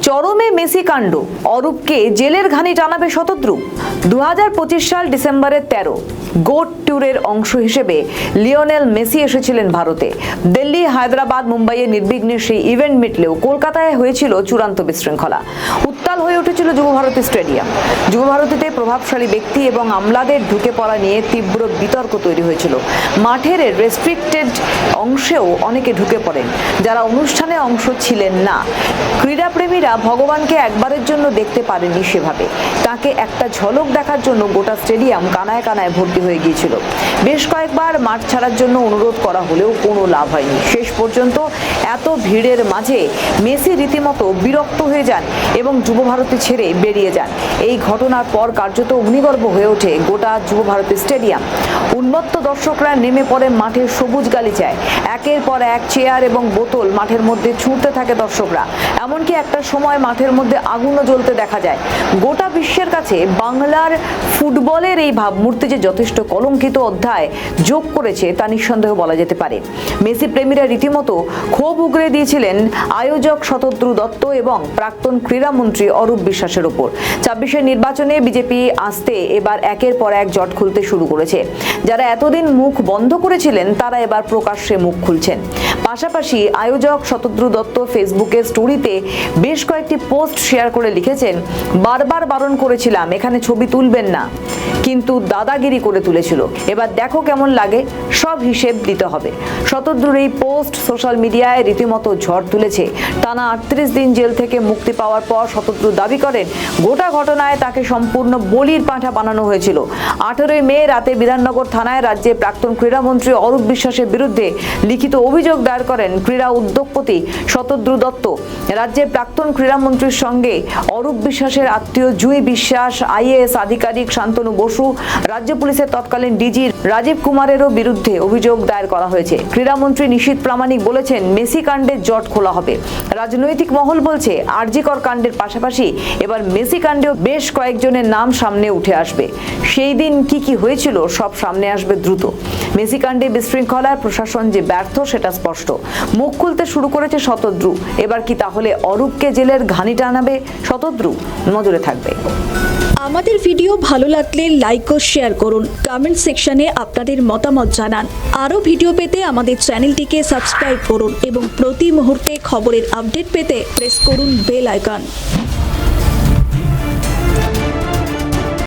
চরমে মেসি কাণ্ড, অরূপকে জেলের ঘানি টানাবে শতদ্রু। 2025 সাল ডিসেম্বরের 13 গোট ট্যুরের অংশ হিসেবে লিওনেল মেসি এসেছিলেন ভারতে। দিল্লি, হায়দ্রাবাদ, মুম্বাইয়ে নির্বিঘ্নে সেই ইভেন্ট মিটলেও কলকাতায় হয়েছিল চূড়ান্ত বিশৃঙ্খলা। উত্তাল হয়ে উঠেছিল যুবভারতী স্টেডিয়াম। যুবভারতীতে প্রভাবশালী ব্যক্তি এবং আমলাদের ঢুকে পড়া নিয়ে তীব্র বিতর্ক তৈরি হয়েছিল। মাঠের রেস্ট্রিক্টেড অংশেও অনেকে ঢুকে পড়েন যারা অনুষ্ঠানে অংশ ছিলেন না। ক্রীড়াপ্রেমীরা ভগবানকে একবারের জন্য দেখতে পারেননি সেভাবে। তাকে একটা ঝলক দেখার জন্য গোটা স্টেডিয়াম কানায় কানায় ভর্তি হয়ে গিয়েছিল। বেশ কয়েকবার মাঠ ছাড়ার জন্য অনুরোধ করা হলেও কোনো লাভ হয়নি। শেষ পর্যন্ত এত ভিড়ের মাঝে মেসি রীতিমতো বিরক্ত হয়ে যান এবং যুবভারতী ছেড়ে বেরিয়ে যান। এই ঘটনার পর কার্যত অগ্নিগর্ভ হয়ে ওঠে গোটা যুবভারতী স্টেডিয়াম। উন্মত্ত দর্শকরা নেমে পড়ে মাঠের সবুজ গালিচায়। একের পর এক চেয়ার এবং বোতল মাঠের মধ্যে ছুঁড়তে থাকে দর্শকরা। এমনকি একটা সময় মাঠের মধ্যে আগুনও জ্বলতে দেখা যায়। গোটা বিশ্বের কাছে বাংলার ফুটবলের এই ভাবমূর্তি যে যথেষ্ট কলঙ্কিত অধ্যায় যোগ করেছে তা নিঃসন্দেহ বলা যেতে পারে। মেসি প্রেমীরা রীতিমতো ক্ষোভ উগরে দিয়েছিলেন আয়োজক শতদ্রু দত্ত এবং প্রাক্তন ক্রীড়ামন্ত্রী অরূপ বিশ্বাসের উপর। 26-এর নির্বাচনে বিজেপি আসতে এবার একের পর এক জট খুলতে শুরু করেছে। যারা এতদিন মুখ বন্ধ করেছিলেন তারা এবার প্রকাশ্যে মুখ খুলছেন। পাশাপাশি আয়োজক শতদ্রু দত্ত ফেসবুকের স্টোরিতে বেশ কয়েকটি পোস্ট শেয়ার করে লিখেছেন, বারবার বারণ করেছিলাম এখানে ছবি তুলবেন না, কিন্তু দাদাগিরি করে তুলেছিল। এবার দেখো কেমন লাগে, সব হিসেব দিতে হবে। শতদ্রুর এই পোস্ট সোশ্যাল মিডিয়ায় রীতিমতো ঝড় তুলেছে। টানা 38 দিন জেল থেকে মুক্তি পাওয়ার পর শতদ্রু দাবি করেন গোটা ঘটনায় তাকে সম্পূর্ণ বলির পাঁঠা বানানো হয়েছিল। 18 মে রাতে বিধাননগর থানায় রাজ্যের প্রাক্তন ক্রীড়ামন্ত্রী অরূপ বিশ্বাসের বিরুদ্ধে লিখিত অভিযোগ দায়ের করেন ক্রীড়া উদ্যোগপতি শতদ্রু দত্ত। রাজ্যের প্রাক্তন ক্রীড়ামন্ত্রীর সঙ্গে অরূপ বিশ্বাসের আত্মীয় জুঁই বিশ্বাস, আইএএস আধিকারিক শান্তনু বসু, রাজ্য পুলিশের তৎকালীন ডিজি রাজীব কুমারেরও বিরুদ্ধে অভিযোগ দায়ের করা হয়েছে। ক্রীড়ামন্ত্রী নিশীথ প্রামাণিক বলেছেন মেসি কাণ্ডের জট খোলা হবে। রাজনৈতিক মহল বলছে আরজিকর কাণ্ডের পাশাপাশি এবার মেসি কাণ্ডেও বেশ কয়েকজনের নাম সামনে উঠে আসবে। সেই দিন কি হয়েছিল সব সামনে আসবে দ্রুত। মেসি কাণ্ডে বিশৃঙ্খলার প্রশাসন যে ব্যর্থ সেটা স্পষ্ট। মুখ খুলতে শুরু করেছে শতদ্রু। এবার কি তাহলে অরূপকে জেলের ঘানি টানাবে শতদ্রু? নজরে থাকবে। আমাদের ভিডিও ভালো লাগলে লাইক ও শেয়ার করুন। কমেন্ট সেকশনে আপনাদের মতামত জানান। আরও ভিডিও পেতে আমাদের চ্যানেলটিকে সাবস্ক্রাইব করুন এবং প্রতি মুহূর্তে খবরের আপডেট পেতে প্রেস করুন বেল আইকন।